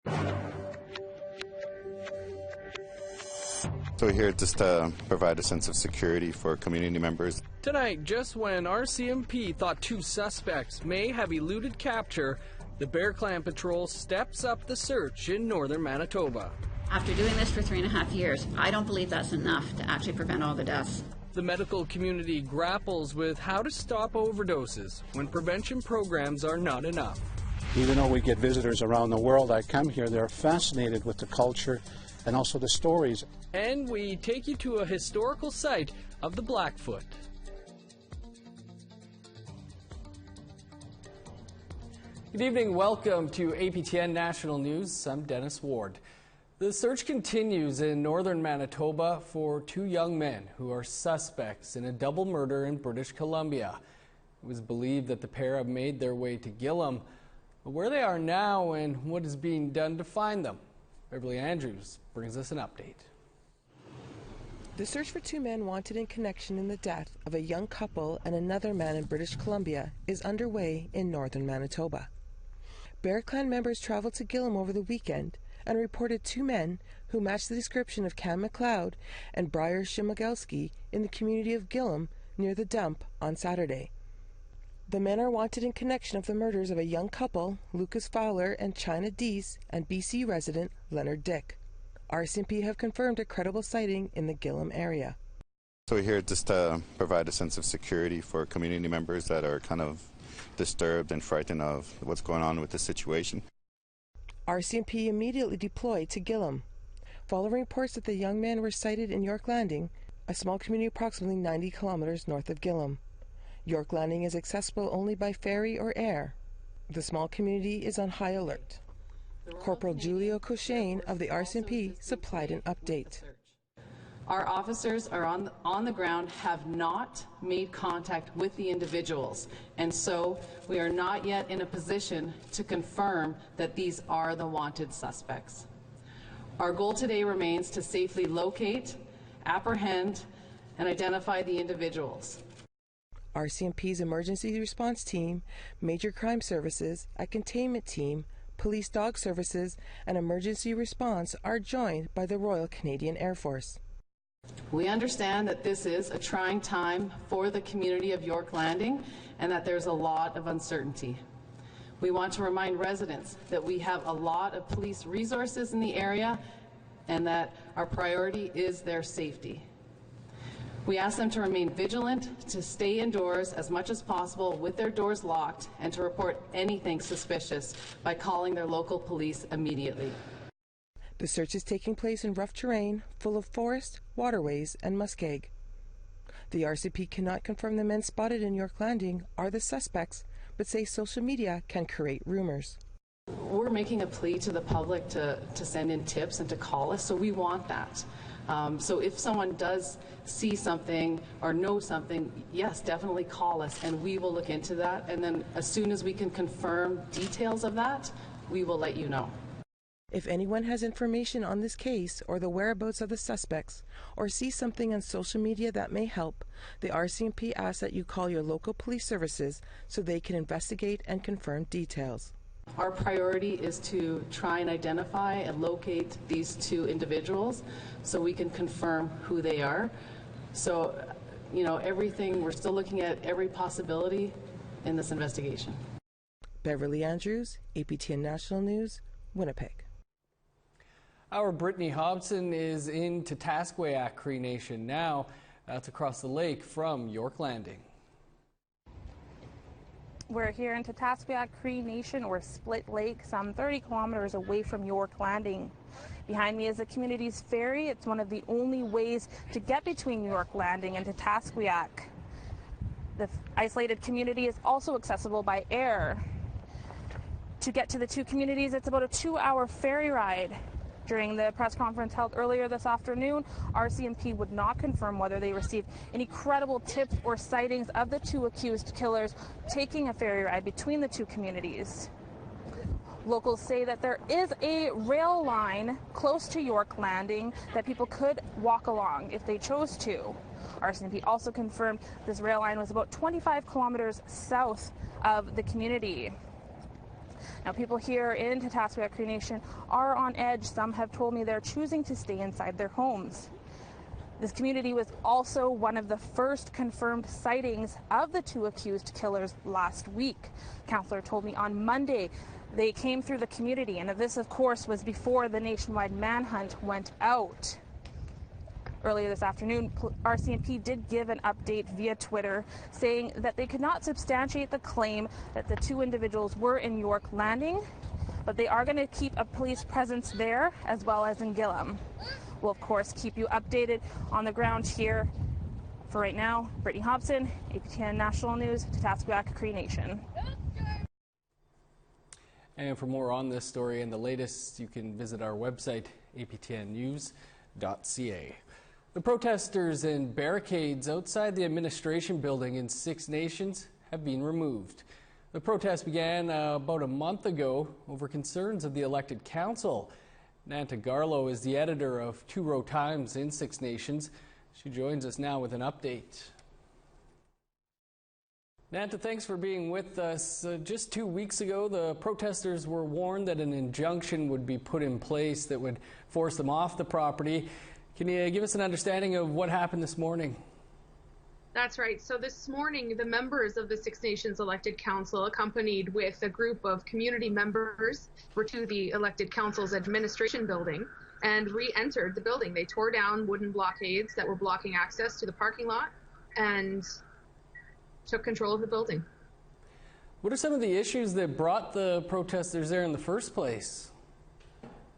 So we're here just to provide a sense of security for community members. Tonight, just when RCMP thought 2 suspects may have eluded capture, the Bear Clan Patrol steps up the search in northern Manitoba. After doing this for 3.5 years, I don't believe that's enough to actually prevent all the deaths. The medical community grapples with how to stop overdoses when prevention programs are not enough. Even though we get visitors around the world that come here, they're fascinated with the culture and also the stories. And we take you to a historical site of the Blackfoot. Good evening, welcome to APTN National News. I'm Dennis Ward. The search continues in northern Manitoba for 2 young men who are suspects in a double murder in British Columbia. It was believed that the pair have made their way to Gillam, but where they are now and what is being done to find them. Beverly Andrews brings us an update. The search for 2 men wanted in connection in the death of a young couple and another man in British Columbia is underway in northern Manitoba. Bear Clan members traveled to Gillam over the weekend and reported 2 men who matched the description of Cam McLeod and Briar Shimagelski in the community of Gillam near the dump on Saturday. The men are wanted in connection of the murders of a young couple, Lucas Fowler and China Deese, and BC resident Leonard Dick. RCMP have confirmed a credible sighting in the Gillam area. So we're here just to provide a sense of security for community members that are kind of disturbed and frightened of what's going on with the situation. RCMP immediately deployed to Gillam. Following reports that the young men were sighted in York Landing, a small community approximately 90 kilometers north of Gillam. York Landing is accessible only by ferry or air. The small community is on high alert. Corporal Julio Cochane of the RCMP supplied an update. Our officers are on the ground, have not made contact with the individuals, and so we are not yet in a position to confirm that these are the wanted suspects. Our goal today remains to safely locate, apprehend, and identify the individuals. RCMP's emergency response team, major crime services, a containment team, police dog services, and emergency response are joined by the Royal Canadian Air Force. We understand that this is a trying time for the community of York Landing and that there's a lot of uncertainty. We want to remind residents that we have a lot of police resources in the area and that our priority is their safety. We ask them to remain vigilant, to stay indoors as much as possible with their doors locked, and to report anything suspicious by calling their local police immediately. The search is taking place in rough terrain, full of forest, waterways, and muskeg. The RCMP cannot confirm the men spotted in York Landing are the suspects, but say social media can create rumors. We're making a plea to the public to send in tips and to call us, so we want that. So if someone does see something or know something, yes, definitely call us and we will look into that. And then as soon as we can confirm details of that, we will let you know. If anyone has information on this case or the whereabouts of the suspects or sees something on social media that may help, the RCMP asks that you call your local police services so they can investigate and confirm details. Our priority is to try and identify and locate these 2 individuals so we can confirm who they are. So, we're still looking at every possibility in this investigation. Beverly Andrews, APTN National News, Winnipeg. Our Brittany Hobson is in Tatasqueyak Cree Nation now. That's across the lake from York Landing. We're here in Tatasqueyak Cree Nation, or Split Lake, some 30 kilometers away from York Landing. Behind me is the community's ferry. It's one of the only ways to get between York Landing and Tatasqueyak. The isolated community is also accessible by air. To get to the 2 communities, it's about a 2-hour ferry ride. During the press conference held earlier this afternoon, RCMP would not confirm whether they received any credible tips or sightings of the 2 accused killers taking a ferry ride between the 2 communities. Locals say that there is a rail line close to York Landing that people could walk along if they chose to. RCMP also confirmed this rail line was about 25 kilometers south of the community. Now, people here in Tatasviat Cree Nation are on edge. Some have told me they're choosing to stay inside their homes. This community was also one of the first confirmed sightings of the two accused killers last week. Councillor told me on Monday they came through the community, and this, of course, was before the nationwide manhunt went out. Earlier this afternoon, RCMP did give an update via Twitter saying that they could not substantiate the claim that the two individuals were in York Landing, but they are going to keep a police presence there as well as in Gillam. We'll, of course, keep you updated on the ground here. For right now, Brittany Hobson, APTN National News, Tatasviat Cree Nation. And for more on this story and the latest, you can visit our website, aptnnews.ca. The protesters and barricades outside the administration building in Six Nations have been removed. The protest began about a month ago over concerns of the elected council. Nanta Garlow is the editor of Two Row Times in Six Nations. She joins us now with an update. Nanta, thanks for being with us. Just 2 weeks ago, the protesters were warned that an injunction would be put in place that would force them off the property. Can you give us an understanding of what happened this morning? That's right. So this morning, the members of the Six Nations elected council, accompanied with a group of community members, were to the elected council's administration building and re-entered the building. They tore down wooden blockades that were blocking access to the parking lot and took control of the building. What are some of the issues that brought the protesters there in the first place?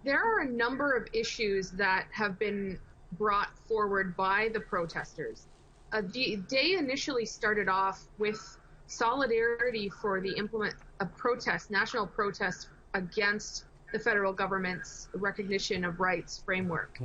There are a number of issues that have been brought forward by the protesters. The day initially started off with solidarity for the national protest against the federal government's recognition of rights framework.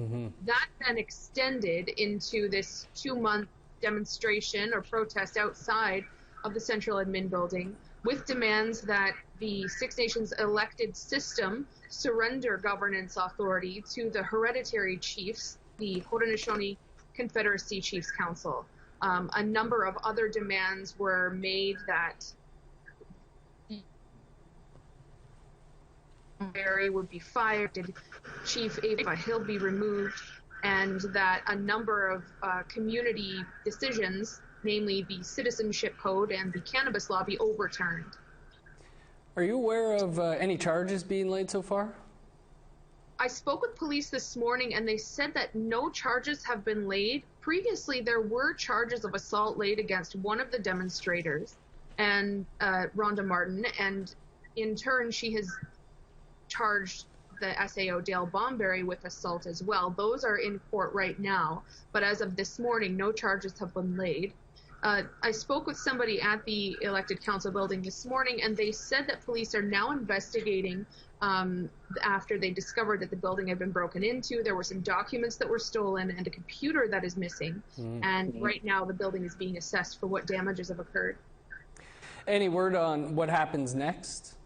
That then extended into this 2-month demonstration or protest outside of the central admin building with demands that the Six Nations elected system surrender governance authority to the hereditary chiefs, the Haudenosaunee Confederacy Chiefs Council. A number of other demands were made that Barry would be fired, Chief Ava Hill be removed, and that a number of community decisions, namely the Citizenship Code and the Cannabis Law, be overturned. Are you aware of any charges being laid so far? I spoke with police this morning and they said that no charges have been laid. Previously, there were charges of assault laid against one of the demonstrators, and Rhonda Martin, and in turn she has charged the SAO Dale Bomberry with assault as well. Those are in court right now, but as of this morning, no charges have been laid. I spoke with somebody at the elected council building this morning, and they said that police are now investigating after they discovered that the building had been broken into. There were some documents that were stolen and a computer that is missing. And right now the building is being assessed for what damages have occurred. Any word on what happens next?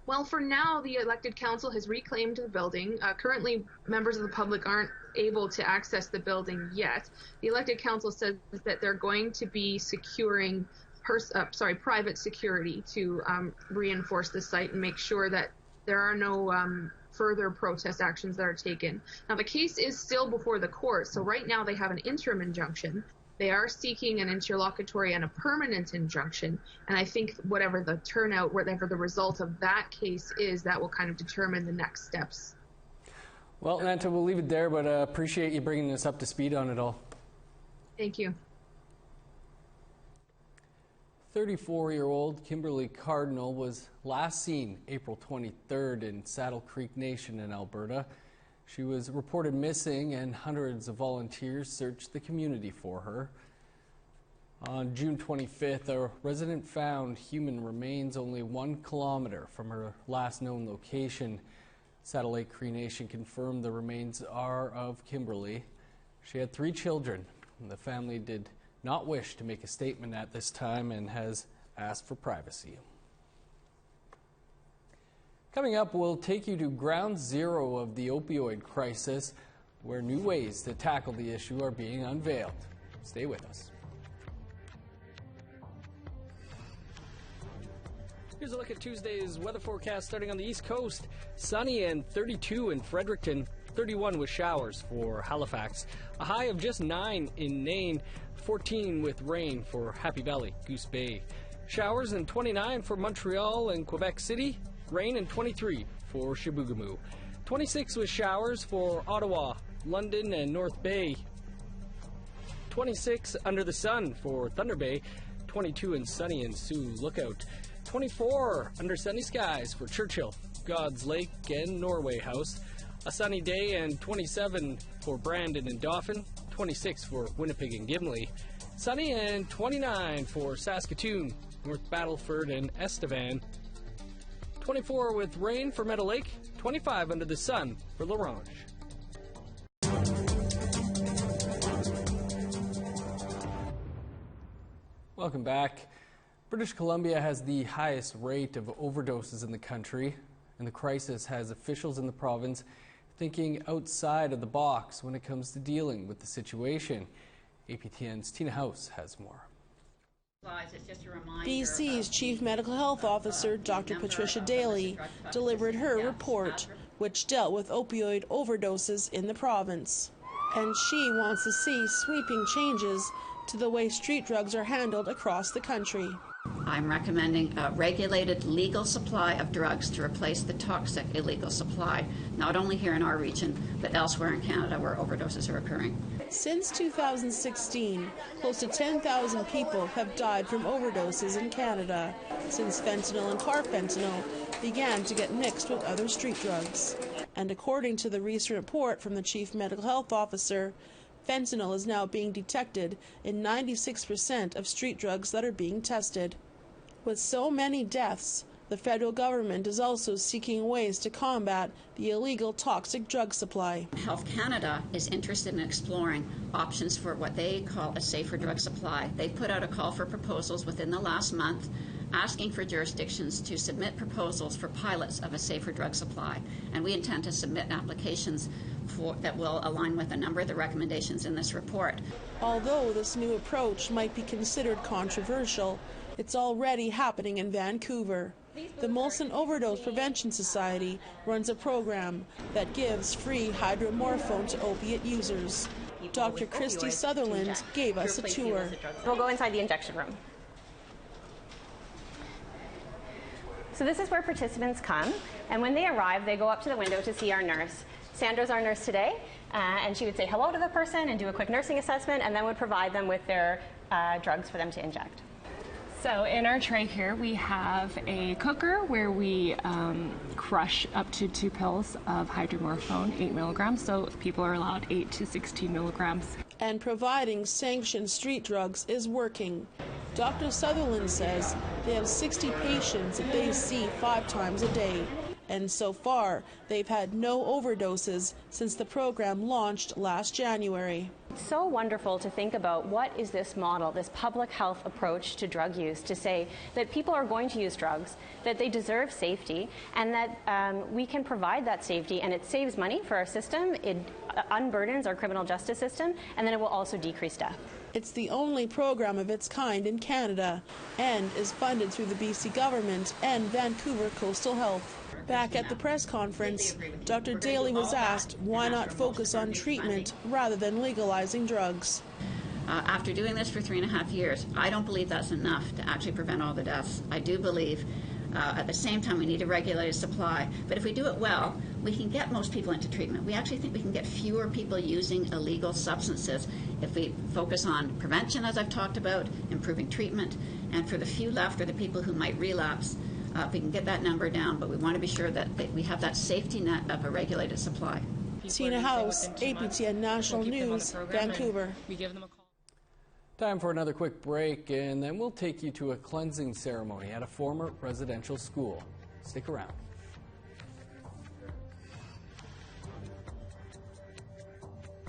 Well, for now, the elected council has reclaimed the building. Currently, members of the public aren't able to access the building yet. The elected council says that they're going to be securing private security to reinforce the site and make sure that there are no further protest actions that are taken. Now, the case is still before the court, so right now they have an interim injunction. They are seeking an interlocutory and a permanent injunction, and I think whatever the turnout, whatever the result of that case is, that will kind of determine the next steps. Well, Nanta, we'll leave it there, but appreciate you bringing us up to speed on it all. Thank you. 34-year-old Kimberly Cardinal was last seen April 23rd in Saddle Creek Nation in Alberta. She was reported missing, and hundreds of volunteers searched the community for her. On June 25th, a resident found human remains only 1 kilometer from her last known location. Saddle Lake Cree Nation confirmed the remains are of Kimberly. She had 3 children, and the family did not wish to make a statement at this time and has asked for privacy. Coming up, we'll take you to ground zero of the opioid crisis, where new ways to tackle the issue are being unveiled. Stay with us. Here's a look at Tuesday's weather forecast starting on the East Coast. Sunny and 32 in Fredericton, 31 with showers for Halifax. A high of just 9 in Nain, 14 with rain for Happy Valley, Goose Bay. Showers and 29 for Montreal and Quebec City. Rain and 23 for Chibougamau. 26 with showers for Ottawa, London and North Bay. 26 under the sun for Thunder Bay. 22 and sunny in Sioux Lookout. 24 under sunny skies for Churchill, God's Lake and Norway House. A sunny day and 27 for Brandon and Dauphin. 26 for Winnipeg and Gimli. Sunny and 29 for Saskatoon, North Battleford and Estevan. 24 with rain for Meadow Lake. 25 under the sun for La Ronge. Welcome back. British Columbia has the highest rate of overdoses in the country, and the crisis has officials in the province thinking outside of the box when it comes to dealing with the situation. APTN's Tina House has more. BC's Chief Medical Health Officer, Dr. Patricia Daly, delivered her report, which dealt with opioid overdoses in the province. And she wants to see sweeping changes to the way street drugs are handled across the country. I'm recommending a regulated legal supply of drugs to replace the toxic illegal supply, not only here in our region, but elsewhere in Canada where overdoses are occurring. Since 2016, close to 10,000 people have died from overdoses in Canada, since fentanyl and carfentanil began to get mixed with other street drugs. And according to the recent report from the Chief Medical Health Officer, fentanyl is now being detected in 96% of street drugs that are being tested. With so many deaths, the federal government is also seeking ways to combat the illegal toxic drug supply. Health Canada is interested in exploring options for what they call a safer drug supply. They put out a call for proposals within the last month, asking for jurisdictions to submit proposals for pilots of a safer drug supply. And we intend to submit applications that will align with a number of the recommendations in this report. Although this new approach might be considered controversial, it's already happening in Vancouver. The Molson Overdose Prevention Society runs a program that gives free hydromorphone to opiate users. Dr. Christy Sutherland gave us a tour. We'll go inside the injection room. So this is where participants come, and when they arrive, they go up to the window to see our nurse. Sandra's our nurse today, and she would say hello to the person and do a quick nursing assessment, and then would provide them with their drugs for them to inject. So in our tray here, we have a cooker where we crush up to 2 pills of hydromorphone, 8 milligrams. So people are allowed 8 to 16 milligrams. And providing sanctioned street drugs is working. Dr. Sutherland says they have 60 patients that they see 5 times a day. And so far, they've had no overdoses since the program launched last January. It's so wonderful to think about what is this model, this public health approach to drug use, to say that people are going to use drugs, that they deserve safety, and that we can provide that safety, and it saves money for our system, it unburdens our criminal justice system, and then it will also decrease death. It's the only program of its kind in Canada and is funded through the BC government and Vancouver Coastal Health. Back at the press conference, Dr. Daly was asked why not focus on treatment rather than legalizing drugs. After doing this for 3.5 years, I don't believe that's enough to actually prevent all the deaths. I do believe at the same time we need a regulated supply, but if we do it well, we can get most people into treatment. We actually think we can get fewer people using illegal substances if we focus on prevention, as I've talked about, improving treatment, and for the few left or the people who might relapse, we can get that number down, but we want to be sure that we have that safety net of a regulated supply. Tina House, APTN National News, Vancouver. We give them a call. Time for another quick break, and then we'll take you to a cleansing ceremony at a former residential school. Stick around.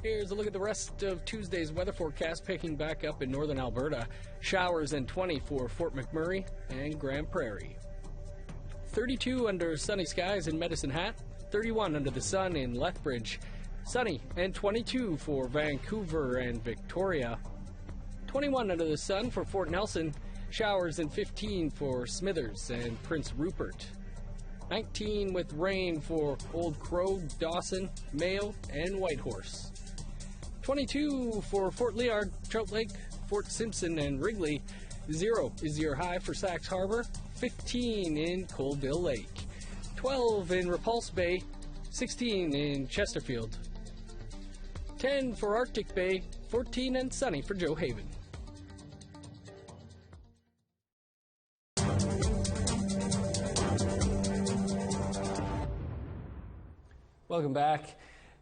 Here's a look at the rest of Tuesday's weather forecast, picking back up in northern Alberta. Showers and 20 for Fort McMurray and Grand Prairie. 32 under sunny skies in Medicine Hat, 31 under the sun in Lethbridge, sunny and 22 for Vancouver and Victoria, 21 under the sun for Fort Nelson, Showers and 15 for Smithers and Prince Rupert. 19 with rain for Old Crow, Dawson, Mayo, and Whitehorse. 22 for Fort Liard, Trout Lake, Fort Simpson, and Wrigley. 0 is your high for Sax Harbor. 15 in Colville Lake. 12 in Repulse Bay. 16 in Chesterfield. 10 for Arctic Bay. 14 and sunny for Joe Haven. Welcome back.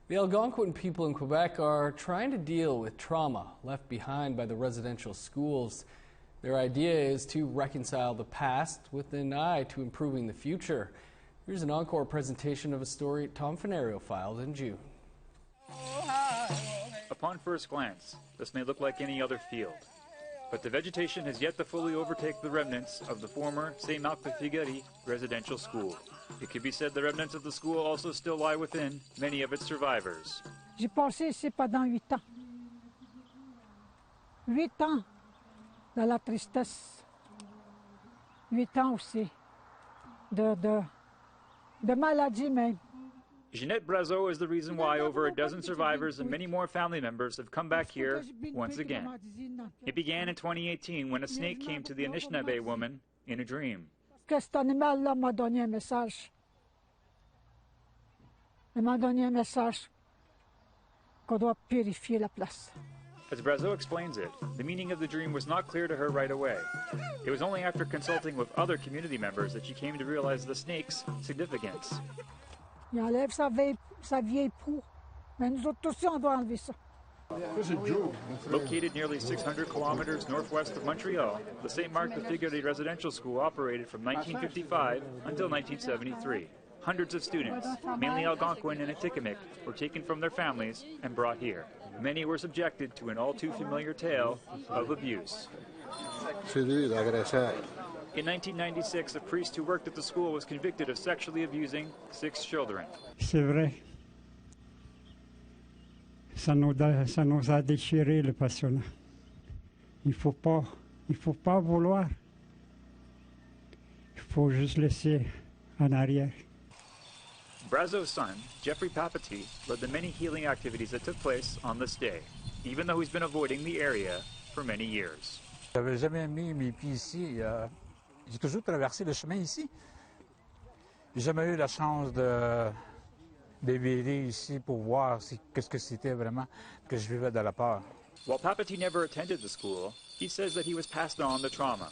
The Algonquin people in Quebec are trying to deal with trauma left behind by the residential schools. Their idea is to reconcile the past with an eye to improving the future. Here's an encore presentation of a story Tom Fenario filed in June. Upon first glance, this may look like any other field, but the vegetation has yet to fully overtake the remnants of the former Saint-Marc-de-Figuerie residential school. It could be said the remnants of the school also still lie within many of its survivors. J'ai passé ici pendant 8 ans. 8 ans dans la tristesse. 8 ans aussi de maladie même. Jeanette Brazeau is the reason why over a dozen survivors and many more family members have come back here once again. It began in 2018 when a snake came to the Anishinaabe woman in a dream. Que cet animal-là m'a donné un message. Il m'a donné un message qu'on doit purifier la place. As Brazeau explains it, the meaning of the dream was not clear to her right away. It was only after consulting with other community members that she came to realize the snake's significance. Il enlève sa vieille peau. Mais nous autres aussi, on doit enlever ça. Located nearly 600 kilometers northwest of Montreal, the Saint-Marc-de-Figuerie residential school operated from 1955 until 1973. Hundreds of students, mainly Algonquin and Atikamekw, were taken from their families and brought here. Many were subjected to an all-too-familiar tale of abuse. In 1996, a priest who worked at the school was convicted of sexually abusing 6 children. C'est vrai. Ça nous a déchiré le passionnat. Il faut pas vouloir. Il faut juste laisser en arrière. Brazeau's son, Jeffrey Papati, led the many healing activities that took place on this day, even though he's been avoiding the area for many years. J'avais jamais mis mes pieds ici. J'ai toujours traversé le chemin ici. J'ai jamais eu la chance de virer ici pour voir qu'est-ce que c'était vraiment que je vivais dans la peur. While Papati never attended the school, he says that he was passed on the trauma.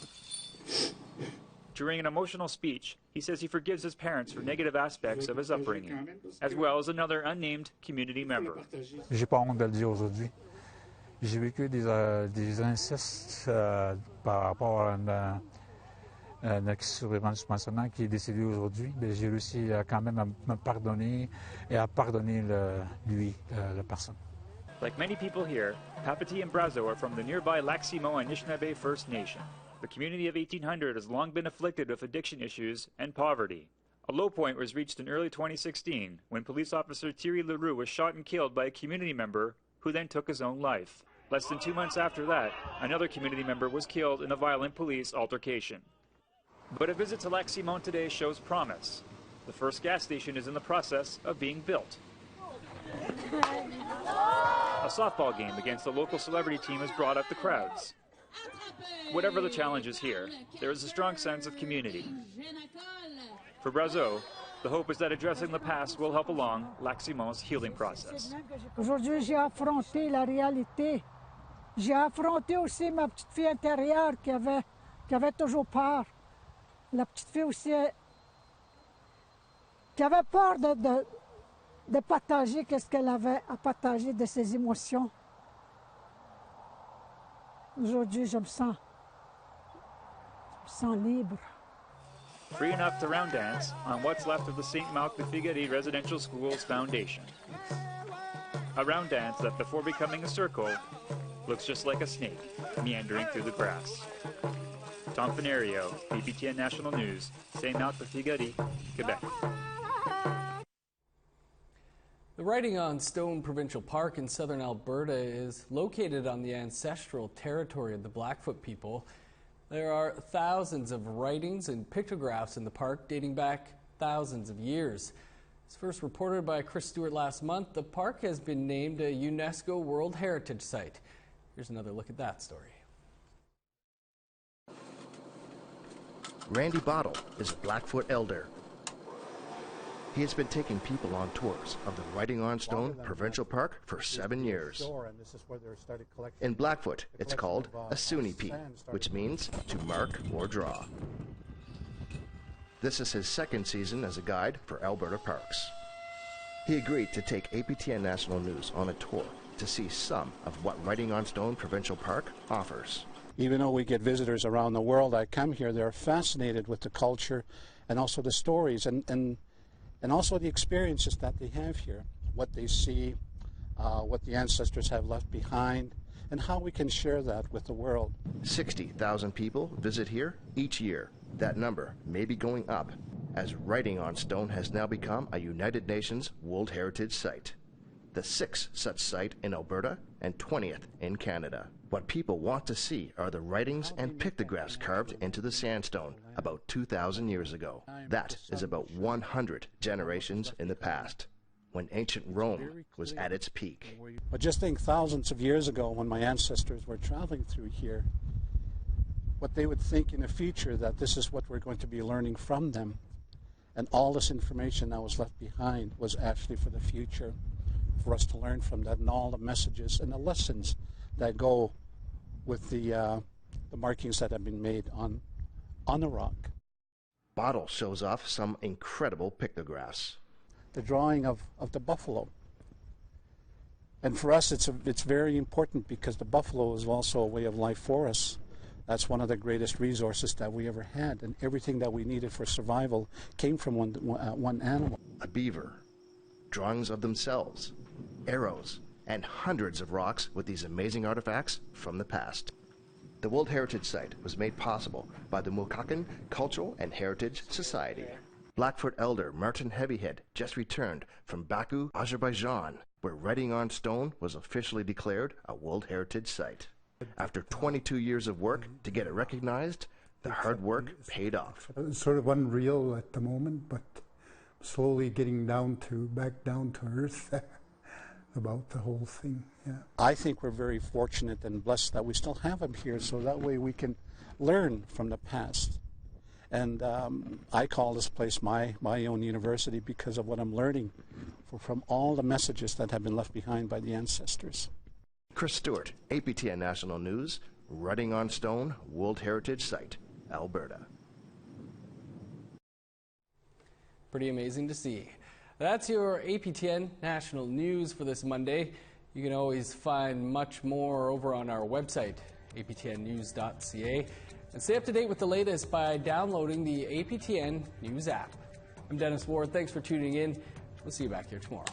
During an emotional speech, he says he forgives his parents for negative aspects of his upbringing, as well as another unnamed community member. J'ai pas honte de le dire aujourd'hui. J'ai vécu des incestes par rapport à un ex-survivant du pensionnat qui est décédé aujourd'hui. J'ai réussi quand même à me pardonner et à pardonner la personne. Like many people here, Papati and Brazeau are from the nearby Lac-Simon Anishinaabe First Nation. The community of 1800 has long been afflicted with addiction issues and poverty. A low point was reached in early 2016 when police officer Thierry Leroux was shot and killed by a community member who then took his own life. Less than 2 months after that, another community member was killed in a violent police altercation. But a visit to Lac-Simon today shows promise. The first gas station is in the process of being built. A softball game against a local celebrity team has brought up the crowds. Whatever the challenges here, there is a strong sense of community. For Brazeau, the hope is that addressing the past will help along Lac-Simon's healing process. Aujourd'hui, j'ai affronté la réalité. J'ai affronté aussi ma petite fille intérieure qui avait toujours peur. La petite fille aussi qui avait peur de partager qu'est-ce qu'elle avait à partager de ses émotions. Aujourd'hui, je me sens libre. Free enough to round dance on what's left of the Saint-Marc-de-Figuerie Residential Schools Foundation. A round dance that, before becoming a circle, looks just like a snake meandering through the grass. Tom Fenario, APTN National News, Saint-Marc-de-Figuerie, Quebec. The Writing on Stone Provincial Park in southern Alberta is located on the ancestral territory of the Blackfoot people. There are thousands of writings and pictographs in the park dating back thousands of years. As first reported by Chris Stewart last month, the park has been named a UNESCO World Heritage Site. Here's another look at that story. Randy Bottle is Blackfoot elder. He has been taking people on tours of the Writing on Stone Provincial Park for 7 years. In Blackfoot, it's called a SUNIP, which means to mark or draw. This is his second season as a guide for Alberta parks. He agreed to take APTN National News on a tour to see some of what Writing on Stone Provincial Park offers. Even though we get visitors around the world that come here, they're fascinated with the culture and also the stories and also the experiences that they have here, what they see, what the ancestors have left behind, and how we can share that with the world. 60,000 people visit here each year. That number may be going up, as Writing on Stone has now become a United Nations World Heritage Site, the 6th such site in Alberta and 20th in Canada. What people want to see are the writings and pictographs carved into the sandstone about 2,000 years ago. That is about 100 generations in the past, when ancient Rome was at its peak. But just think thousands of years ago when my ancestors were traveling through here, what they would think in the future, that this is what we're going to be learning from them. And all this information that was left behind was actually for the future, for us to learn from that, and all the messages and the lessons that go with the markings that have been made on the rock. Bottle shows off some incredible pictographs. The drawing of the buffalo. And for us, it's very important because the buffalo is also a way of life for us. That's one of the greatest resources that we ever had, and everything that we needed for survival came from one animal. A beaver, drawings of themselves, arrows, and hundreds of rocks with these amazing artifacts from the past. The World Heritage Site was made possible by the Mukakan Cultural and Heritage Society. Blackfoot elder Martin Heavyhead just returned from Baku, Azerbaijan, where Writing on Stone was officially declared a World Heritage Site. After 22 years of work to get it recognized, the hard work paid off. It's sort of unreal at the moment, but slowly getting back down to earth about the whole thing. Yeah. I think we're very fortunate and blessed that we still have them here, so that way we can learn from the past. And I call this place my own university because of what I'm learning from all the messages that have been left behind by the ancestors. Chris Stewart, APTN National News, Writing on Stone World Heritage Site, Alberta. Pretty amazing to see. That's your APTN National News for this Monday. You can always find much more over on our website, aptnnews.ca, and stay up to date with the latest by downloading the APTN News app. I'm Dennis Ward. Thanks for tuning in. We'll see you back here tomorrow.